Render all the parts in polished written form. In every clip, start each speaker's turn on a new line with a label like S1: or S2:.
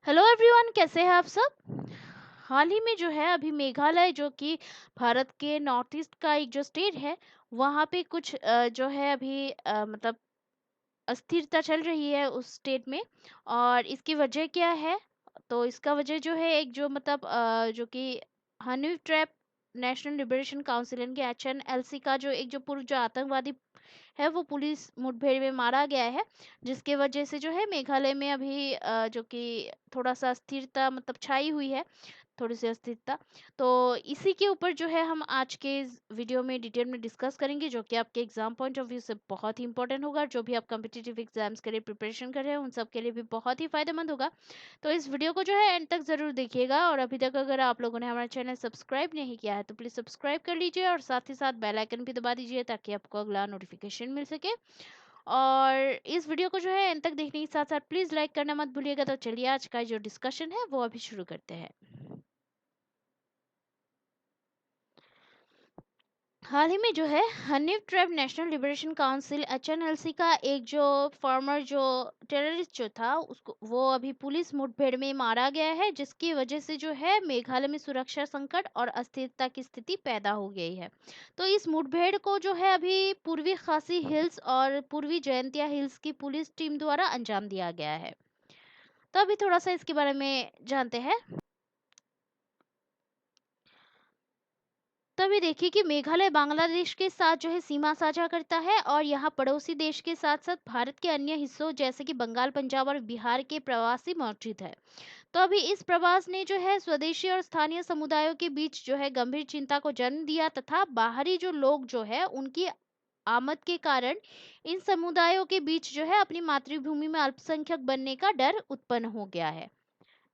S1: Hello everyone, कैसे हैं आप सब। हाल ही में जो है अभी मेघालय जो कि भारत के नॉर्थ ईस्ट का एक जो स्टेट है, वहाँ पे कुछ जो है अभी मतलब अस्थिरता चल रही है उस स्टेट में। और इसकी वजह क्या है? तो इसका वजह जो है एक जो मतलब जो कि honey trap national liberation council यानी कि HNLC का जो एक जो पूर्व जो आतंकवादी है वो पुलिस मुठभेड़ में मारा गया है। जिसके वजह से जो है मेघालय में अभी जो कि थोड़ा सा अस्थिरता मतलब छाई हुई है, थोड़ी सी अस्थिरता। तो इसी के ऊपर जो है हम आज के इस वीडियो में डिटेल में डिस्कस करेंगे, जो कि आपके एग्जाम पॉइंट ऑफ व्यू से बहुत ही इंपॉर्टेंट होगा। जो भी आप कम्पिटिटिव एग्जाम्स के लिए प्रिपरेशन कर रहे हैं उन सब के लिए भी बहुत ही फायदेमंद होगा। तो इस वीडियो को जो है एंड तक जरूर देखिएगा। और अभी तक अगर आप लोगों ने हमारा चैनल सब्सक्राइब नहीं किया है तो प्लीज सब्सक्राइब कर लीजिए और साथ ही साथ बेल आइकन भी दबा दीजिए ताकि आपको अगला नोटिफिकेशन मिल सके। और इस वीडियो को जो है एंड तक देखने के साथ साथ प्लीज लाइक करना मत भूलिएगा। तो चलिए आज का जो डिस्कशन है वो अभी शुरू करते हैं। हाल ही में जो है Hanif tribe national liberation council HNLC का एक जो फॉर्मर जो टेररिस्ट जो था उसको वो अभी पुलिस मुठभेड़ में मारा गया है, जिसकी वजह से जो है मेघालय में सुरक्षा संकट और अस्थिरता की स्थिति पैदा हो गई है। तो इस मुठभेड़ को जो है अभी पूर्वी खासी हिल्स और पूर्वी जयंतिया हिल्स की पुलिस टीम द्वारा अंजाम दिया गया है। तो अभी थोड़ा सा इसके बारे में जानते हैं। तो अभी देखिए कि मेघालय बांग्लादेश के साथ जो है सीमा साझा करता है और यहाँ पड़ोसी देश के साथ साथ भारत के अन्य हिस्सों जैसे कि बंगाल, पंजाब और बिहार के प्रवासी मौजूद है। तो अभी इस प्रवास ने जो है स्वदेशी और स्थानीय समुदायों के बीच जो है गंभीर चिंता को जन्म दिया तथा बाहरी जो लोग जो है उनकी आमद के कारण इन समुदायों के बीच जो है अपनी मातृभूमि में अल्पसंख्यक बनने का डर उत्पन्न हो गया है।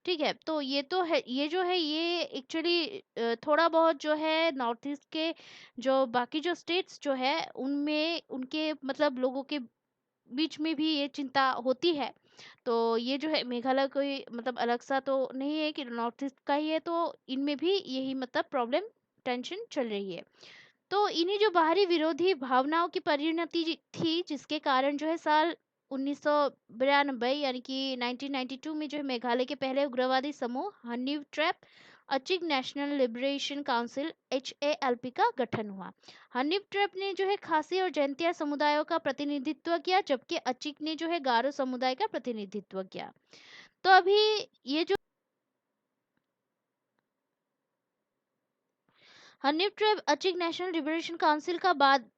S1: ठीक है, तो ये तो है, ये जो है ये एक्चुअली थोड़ा बहुत जो है नॉर्थ ईस्ट के जो बाकी जो स्टेट्स जो है उनमें उनके मतलब लोगों के बीच में भी ये चिंता होती है। तो ये जो है मेघालय कोई मतलब अलग सा तो नहीं है कि नॉर्थ ईस्ट का ही है, तो इनमें भी यही मतलब प्रॉब्लम टेंशन चल रही है। तो इन्हीं जो बाहरी विरोधी भावनाओं की परिणति थी जिसके कारण जो है साल 1992 यानी कि 1992 में जो है मेघालय के पहले उग्रवादी समूह Hynniewtrep Achik national liberation council HALP का गठन हुआ। हनीफ ट्रैप ने जो है खासी और जैंतिया समुदायों का प्रतिनिधित्व किया, जबकि अचिक ने जो है गारो समुदाय का प्रतिनिधित्व किया। तो अभी ये जो Hynniewtrep Achik national liberation council का बाद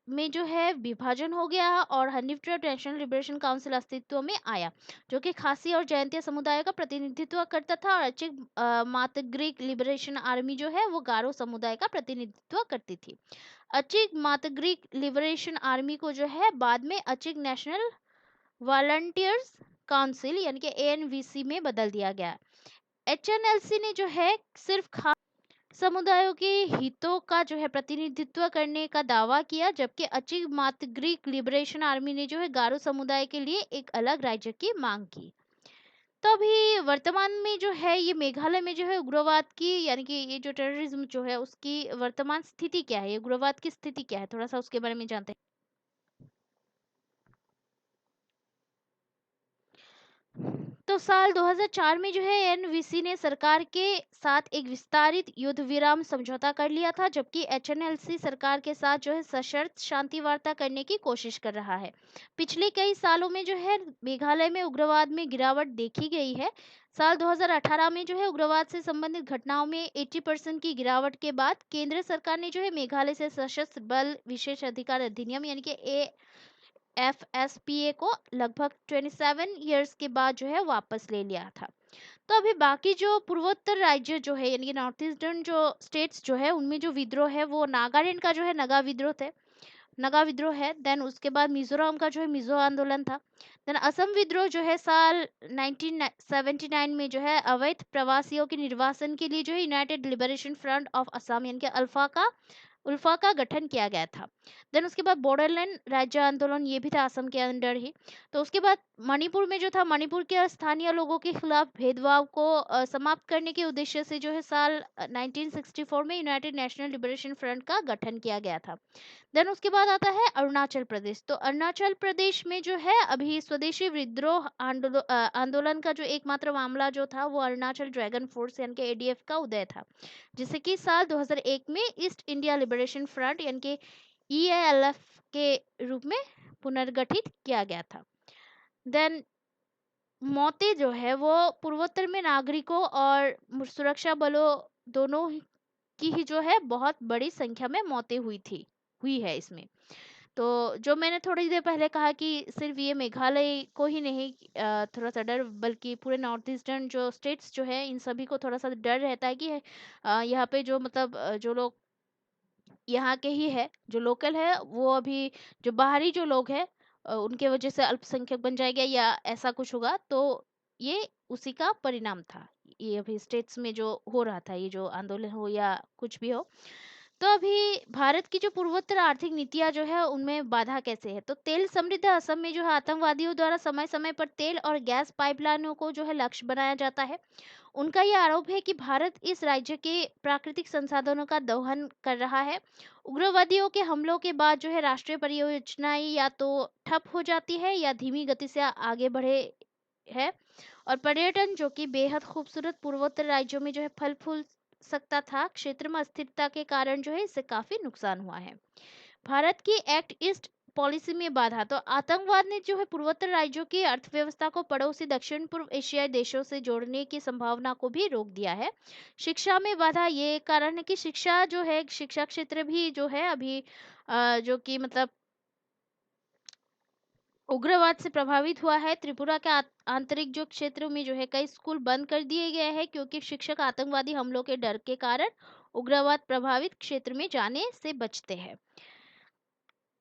S1: में जो है विभाजन हो गया और Hynniewtrep national liberation council अस्तित्व में आया, जो कि खासी और जयंतिया समुदाय का प्रतिनिधित्व करता था। और अचिक मातग्रीक लिबरेशन आर्मी जो है वो गारो समुदाय का प्रतिनिधित्व करती थी। अचिक मातग्रीक लिबरेशन आर्मी को जो है बाद में अचिक नेशनल वॉलंटियर्स काउंसिल यानी कि ANVC में बदल दिया गया। HNLC ने जो है सिर्फ समुदायों के हितों का जो है प्रतिनिधित्व करने का दावा किया, जबकि अचिक मात ग्रीक लिबरेशन आर्मी ने जो है गारो समुदाय के लिए एक अलग राज्य की मांग की। तो अभी वर्तमान में जो है ये मेघालय में जो है उग्रवाद की यानी कि ये जो टेररिज्म जो है उसकी वर्तमान स्थिति क्या है, ये उग्रवाद की स्थिति क्या है, थोड़ा सा उसके बारे में जानते हैं। तो साल 2004 में जो है NVC ने सरकार के साथ एक विस्तारित युद्ध विराम समझौता कर लिया था, जबकि HNLC सरकार के साथ जो है सशर्त शांति वार्ता करने की कोशिश कर रहा है। पिछले कई सालों में जो है मेघालय में उग्रवाद में गिरावट देखी गई है। साल 2018 में जो है उग्रवाद से संबंधित घटनाओं में 80% की गिरावट के बाद केंद्र सरकार ने जो है मेघालय से सशस्त्र बल विशेष अधिकार अधिनियम यानी कि FSPA को लगभग 27 इयर्स के बाद जो है वापस ले लिया था। तो अभी बाकी जो पूर्वोत्तर राज्य जो है यानी कि नॉर्थ ईस्टर्न जो स्टेट्स जो है उनमें जो विद्रोह है वो नागालैंड का जो है नगा विद्रोह है। देन उसके बाद मिजोरम का जो है मिजो आंदोलन था। देन असम विद्रोह जो है साल 1979 में जो है अवैध प्रवासियों के निर्वासन के लिए जो है United liberation front of Assam यानी कि अल्फा का उल्फा का गठन किया गया था। देन उसके बाद बॉर्डरलैंड राज्य आंदोलन, ये भी था असम के अंडर ही। तो उसके बाद मणिपुर में जो था, मणिपुर के स्थानीय लोगों के खिलाफ भेदभाव को समाप्त करने के उद्देश्य से जो है साल 1964 में यूनाइटेड नेशनल लिबरेशन फ्रंट का गठन किया गया था। देन उसके बाद आता है अरुणाचल प्रदेश। तो अरुणाचल प्रदेश में जो है अभी स्वदेशी विद्रोह आंदोलन का जो एकमात्र मामला जो था वो अरुणाचल ड्रैगन फोर्स यानी कि एडीएफ का उदय था, जिसे कि साल 2001 में ईस्ट इंडिया लिबरेशन फ्रंट यानी कि ईएलएफ के रूप में पुनर्गठित किया गया था। देन मौतें जो है वो पूर्वोत्तर में नागरिकों और सुरक्षा बलों दोनों की ही जो है बहुत बड़ी संख्या में मौतें हुई है इसमें। तो जो मैंने थोड़ी देर पहले कहा कि सिर्फ ये मेघालय को ही नहीं थोड़ा सा डर, बल्कि पूरे नॉर्थ ईस्टर्न जो स्टेट्स जो है इन सभी को थोड़ा सा डर रहता है कि यहाँ पे जो मतलब जो लोग यहाँ के ही है, जो लोकल है, वो अभी जो बाहरी जो लोग हैं उनके वजह से अल्पसंख्यक बन जाएगा या ऐसा कुछ होगा। तो ये उसी का परिणाम था, ये अभी स्टेट्स में जो हो रहा था, ये जो आंदोलन हो या कुछ भी हो। तो अभी भारत की जो पूर्वोत्तर आर्थिक नीतियां जो है उनमें बाधा कैसे है, तो तेल समृद्ध असम में जो है आतंकवादियों द्वारा समय समय पर तेल और गैस पाइपलाइनों को जो है लक्ष्य बनाया जाता है। उनका ये आरोप है कि भारत इस राज्य के प्राकृतिक संसाधनों का दोहन कर रहा है। उग्रवादियों के हमलों के बाद जो है राष्ट्रीय परियोजनाएं या तो ठप हो जाती है या धीमी गति से आगे बढ़े है। और पर्यटन जो कि बेहद खूबसूरत पूर्वोत्तर राज्यों में जो है फल फूल सकता था, क्षेत्र में अस्थिरता के कारण जो है इससे काफी नुकसान हुआ है। भारत की एक्ट ईस्ट पॉलिसी में बाधा, तो आतंकवाद ने जो है पूर्वोत्तर राज्यों की अर्थव्यवस्था को पड़ोसी दक्षिण पूर्व एशियाई देशों से जोड़ने की संभावना को भी रोक दिया है। शिक्षा में बाधा, ये कारण है कि शिक्षा जो है, शिक्षा क्षेत्र भी जो है अभी जो कि मतलब उग्रवाद से प्रभावित हुआ है। त्रिपुरा के आंतरिक जो क्षेत्रों में जो है कई स्कूल बंद कर दिए गए हैं क्योंकि शिक्षक आतंकवादी हमलों के डर के कारण उग्रवाद प्रभावित क्षेत्र में जाने से बचते हैं।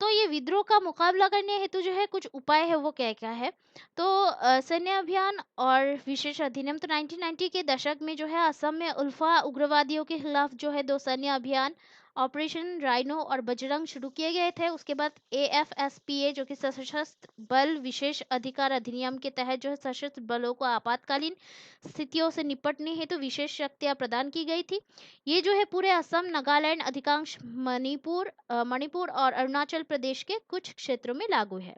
S1: तो ये विद्रोह का मुकाबला करने हेतु जो है कुछ उपाय है, वो क्या क्या है। तो सैन्य अभियान और विशेष अधिनियम, तो 1990 के दशक में जो है असम में उल्फा उग्रवादियों के खिलाफ जो है 2 सैन्य अभियान ऑपरेशन राइनो और बजरंग शुरू किए गए थे। उसके बाद एएफएसपीए जो कि सशस्त्र बल विशेष अधिकार अधिनियम के तहत जो है सशस्त्र बलों को आपातकालीन स्थितियों से निपटने हेतु विशेष शक्तियां प्रदान की गई थी। ये जो है पूरे असम, नागालैंड, अधिकांश मणिपुर और अरुणाचल प्रदेश के कुछ क्षेत्रों में लागू है।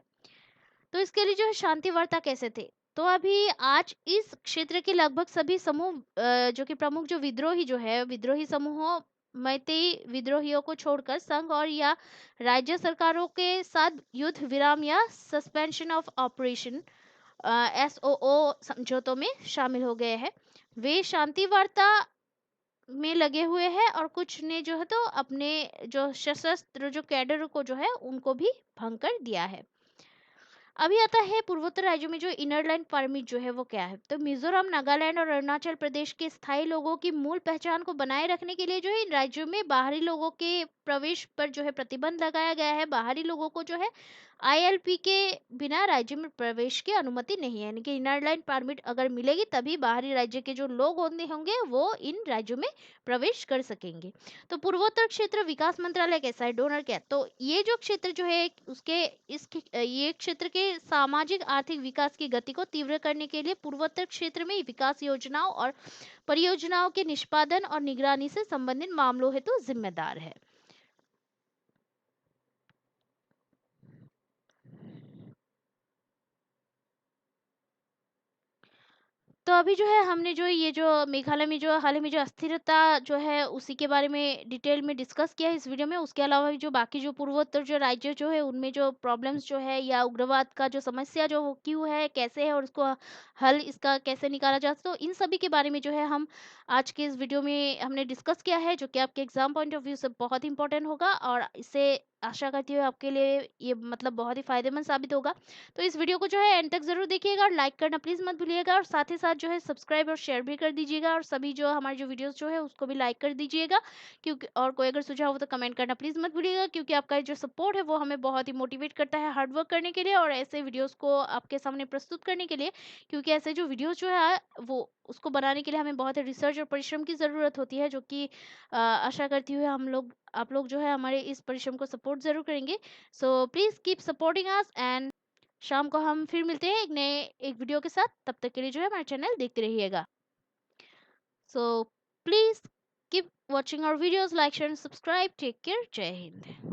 S1: तो इसके लिए जो है शांति वार्ता कैसे थे, तो अभी आज इस क्षेत्र के लगभग सभी समूह जो कि प्रमुख जो विद्रोही जो है विद्रोही समूहों मैतेई विद्रोहियों को छोड़कर संघ और या राज्य सरकारों के साथ युद्ध विराम या सस्पेंशन ऑफ ऑपरेशन एसओओ समझौतों में शामिल हो गए हैं। वे शांति वार्ता में लगे हुए हैं और कुछ ने जो है तो अपने जो सशस्त्र जो कैडर को जो है उनको भी भंग कर दिया है। अभी आता है पूर्वोत्तर राज्यों में जो इनर लाइन परमिट जो है वो क्या है। तो मिजोरम, नागालैंड और अरुणाचल प्रदेश के स्थायी लोगों की मूल पहचान को बनाए रखने के लिए जो है इन राज्यों में बाहरी लोगों के प्रवेश पर जो है प्रतिबंध लगाया गया है। बाहरी लोगों को जो है आईएलपी के बिना राज्य में प्रवेश की अनुमति नहीं है, यानी कि इनर लाइन परमिट अगर मिलेगी तभी बाहरी राज्य के जो लोग होंगे वो इन राज्यों में प्रवेश कर सकेंगे। तो पूर्वोत्तर क्षेत्र विकास मंत्रालय कैसा है, डोनर क्या है? तो ये जो क्षेत्र जो है उसके ये क्षेत्र के सामाजिक आर्थिक विकास की गति को तीव्र करने के लिए पूर्वोत्तर क्षेत्र में विकास योजनाओं और परियोजनाओं के निष्पादन और निगरानी से संबंधित मामलों हेतु जिम्मेदार है। तो अभी जो है हमने जो ये जो मेघालय में जो हाल ही में जो अस्थिरता जो है उसी के बारे में डिटेल में डिस्कस किया है इस वीडियो में। उसके अलावा भी जो बाकी जो पूर्वोत्तर जो राज्य जो है उनमें जो प्रॉब्लम्स जो है या उग्रवाद का जो समस्या जो क्यों है, कैसे है और उसको हल इसका कैसे निकाला जा सकता है, तो इन सभी के बारे में जो है हम आज के इस वीडियो में हमने डिस्कस किया है, जो कि आपके एग्जाम पॉइंट ऑफ व्यू से बहुत इंपॉर्टेंट होगा और इससे आशा करती हूँ आपके लिए ये मतलब बहुत ही फायदेमंद साबित होगा। तो इस वीडियो को जो है एंड तक जरूर देखिएगा और लाइक करना प्लीज मत भूलिएगा और साथ ही साथ जो है सब्सक्राइब और शेयर भी कर दीजिएगा और सभी जो हमारे जो वीडियोस जो है उसको भी लाइक कर दीजिएगा। क्योंकि और कोई अगर सुझाव हो तो कमेंट करना प्लीज मत भूलिएगा, क्योंकि आपका जो सपोर्ट है वो हमें बहुत ही मोटिवेट करता है हार्ड वर्क करने के लिए और ऐसे वीडियोस को आपके सामने प्रस्तुत करने के लिए। क्योंकि ऐसे जो वीडियोस जो है वो उसको बनाने के लिए हमें बहुत रिसर्च और परिश्रम की ज़रूरत होती है, जो कि आशा करती हूँ आप लोग जो है हमारे इस परिश्रम को सपोर्ट ज़रूर करेंगे। So please keep supporting us and शाम को हम फिर मिलते हैं एक वीडियो के साथ। तब तक के लिए जो है हमारा चैनल देखते रहिएगा। So please keep watching our videos, like, share and subscribe. Take care. Jai Hind.